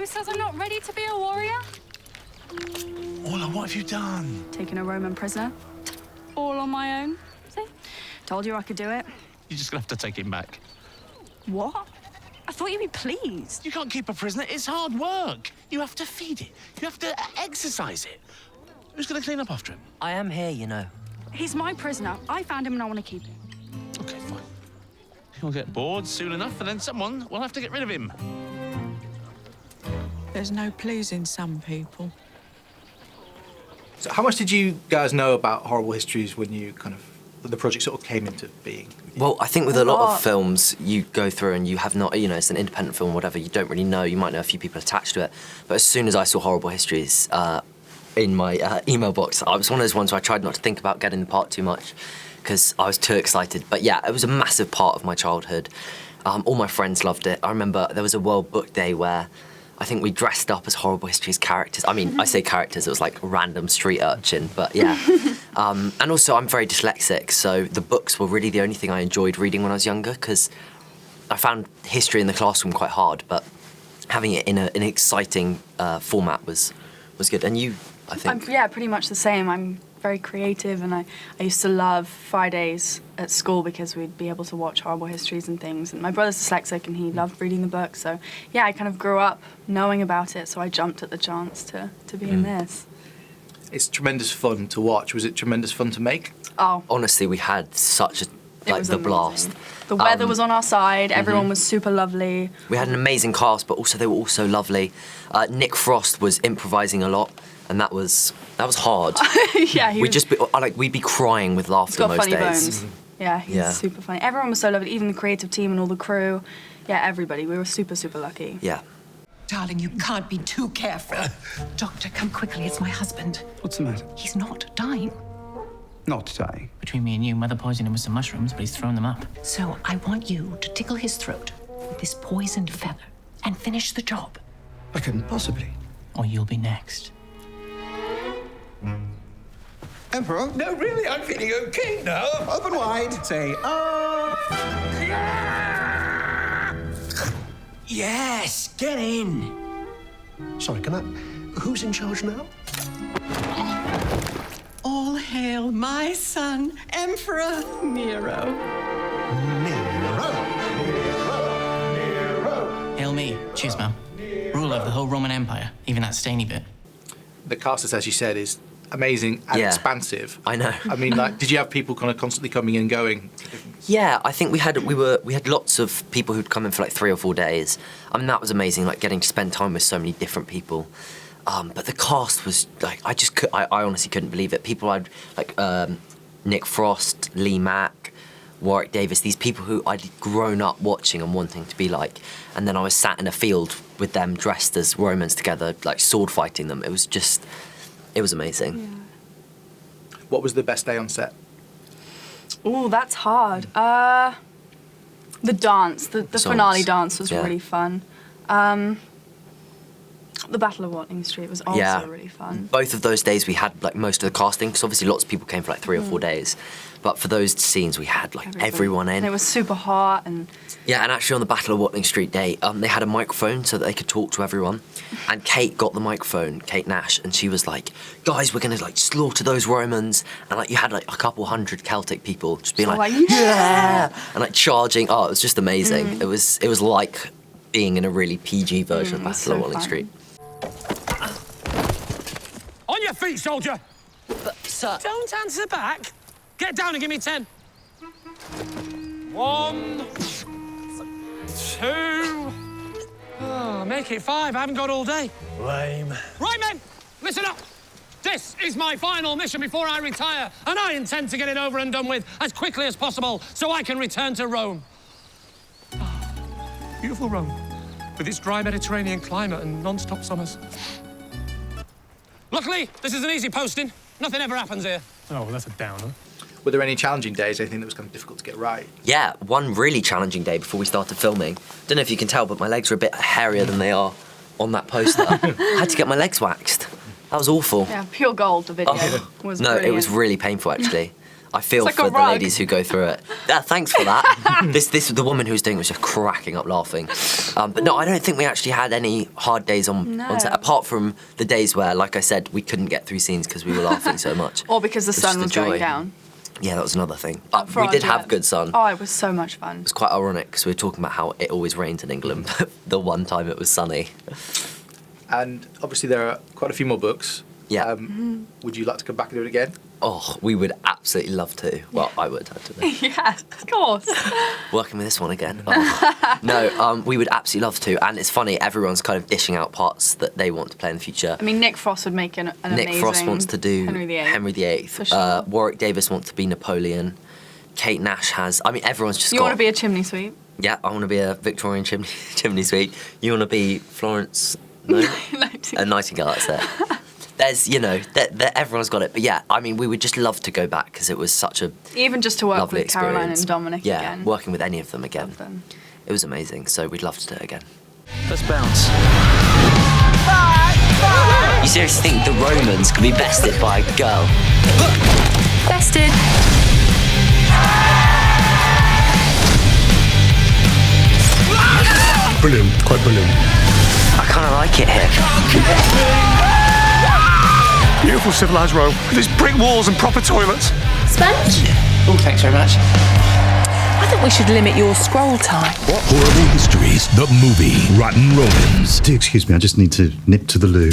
Who says I'm not ready to be a warrior? Orla, what have you done? Taking a Roman prisoner. All on my own. See? Told you I could do it. You're just gonna have to take him back. What? I thought you'd be pleased. You can't keep a prisoner. It's hard work. You have to feed it. You have to exercise it. Who's gonna clean up after him? I am here, you know. He's my prisoner. I found him and I want to keep him. Okay, fine. He'll get bored soon enough, and then someone will have to get rid of him. There's no pleasing some people. So how much did you guys know about Horrible Histories when you the project sort of came into being? Well, I think with a lot of films, you go through and you have not, you know, it's an independent film, whatever, you don't really know. You might know a few people attached to it. But as soon as I saw Horrible Histories in my email box, I was one of those ones where I tried not to think about getting the part too much because I was too excited. But yeah, it was a massive part of my childhood. All my friends loved it. I remember there was a World Book Day where I think we dressed up as Horrible Histories characters. I mean, I say characters, it was like a random street urchin, but yeah. And also, I'm very dyslexic, so the books were really the only thing I enjoyed reading when I was younger, because I found history in the classroom quite hard, but having it in an exciting format was good. And you, I think? Yeah, pretty much the same. I'm very creative, and I used to love Fridays at school because we'd be able to watch Horrible Histories and things. And my brother's dyslexic, and he loved reading the book. So yeah, I kind of grew up knowing about it. So I jumped at the chance to be in this. It's tremendous fun to watch. Was it tremendous fun to make? Oh, Honestly, we had such a was the amazing. blast. The weather was on our side. Everyone was super lovely. We had an amazing cast, but also they were all so lovely. Nick Frost was improvising a lot, and that was hard. Yeah, We'd be crying with laughter He's got most funny days. bones. Yeah, he's super funny. Everyone was so lovely, even the creative team and all the crew. Yeah, everybody. We were super, super lucky. Yeah. Darling, you can't be too careful. Doctor, come quickly. It's my husband. What's the matter? He's not dying. Not dying. Between me and you, Mother poisoned him with some mushrooms, but he's thrown them up. So I want you to tickle his throat with this poisoned feather and finish the job. I couldn't possibly. Or you'll be next. Emperor? No, really, I'm feeling okay now. Open wide. Say, Yes, get in. Sorry, can I... Who's in charge now? All hail my son, Emperor Nero. Hail me. Cheers, ma'am. Ruler of the whole Roman Empire, even that stainy bit. The cast, as you said, is amazing and expansive. I know. I mean, like, did you have people kind of constantly coming and going? Yeah, I think we had lots of people who'd come in for like 3 or 4 days. I mean, that was amazing, like getting to spend time with so many different people. But the cast was like, I honestly couldn't believe it. People I'd like Nick Frost, Lee Mack, Warwick Davis, these people who I'd grown up watching and wanting to be like, and then I was sat in a field with them dressed as Romans together, like sword fighting them. It was amazing. Yeah. What was the best day on set? Oh, that's hard. The dance, the finale dance was really fun. The Battle of Watling Street was also really fun. Both of those days we had like most of the casting, because obviously lots of people came for like 3 or 4 days. But for those scenes we had like everyone in. And it was super hot and... Yeah, and actually on the Battle of Watling Street day, they had a microphone so that they could talk to everyone. And Kate got the microphone, Kate Nash, and she was like, guys, we're gonna like slaughter those Romans. And like you had like a couple hundred Celtic people just being like yeah! And like charging. Oh, it was just amazing. It was like being in a really PG version of Battle of Watling Street. On your feet, soldier. But, sir... Don't answer back. Get down and give me 10. 1, 2... Oh, make it 5. I haven't got all day. Lame. Right, men, listen up. This is my final mission before I retire, and I intend to get it over and done with as quickly as possible so I can return to Rome. Beautiful Rome, with its dry Mediterranean climate and non-stop summers. Luckily, this is an easy posting. Nothing ever happens here. Oh, well, that's a downer. Were there any challenging days, anything that was kind of difficult to get right? Yeah, one really challenging day before we started filming. Don't know if you can tell, but my legs are a bit hairier than they are on that poster. I had to get my legs waxed. That was awful. Yeah, pure gold, the video was No, brilliant. it was really painful, actually. I feel It's like for a the rug. ladies who go through it. Yeah, thanks for that. the woman who was doing it was just cracking up laughing. But no, I don't think we actually had any hard days on set, apart from the days where, like I said, we couldn't get through scenes because we were laughing so much. Or because the sun was going down. Yeah, that was another thing. But we did have good sun. Oh, it was so much fun. It was quite ironic because we were talking about how it always rains in England, but the one time it was sunny. And obviously there are quite a few more books. Yeah. Would you like to come back and do it again? Oh, we would absolutely love to. Well, I would, I don't know. Yeah, of course. Working with this one again. Oh. No, we would absolutely love to. And it's funny, everyone's kind of dishing out parts that they want to play in the future. I mean, Nick Frost would make an amazing Nick Frost wants to do Henry VIII. For sure. Warwick Davis wants to be Napoleon. Kate Nash has... I mean, everyone's just You want to be a chimney sweep? Yeah, I want to be a Victorian chimney sweep. You want to be Florence... No? A Nightingale, that's it. There's, you know, everyone's got it. But yeah, I mean, we would just love to go back because it was such a Even just to work lovely with Caroline experience. and Dominic again. Yeah, working with any of them again. It was amazing, so we'd love to do it again. Let's bounce. You seriously think the Romans could be bested by a girl? Bested. Brilliant, quite brilliant. I kind of like it here. Beautiful civilised Rome with its brick walls and proper toilets. Sponge? Oh, thanks very much. I think we should limit your scroll time. What? Horrible Histories, the movie. Rotten Romans. Excuse me, I just need to nip to the loo.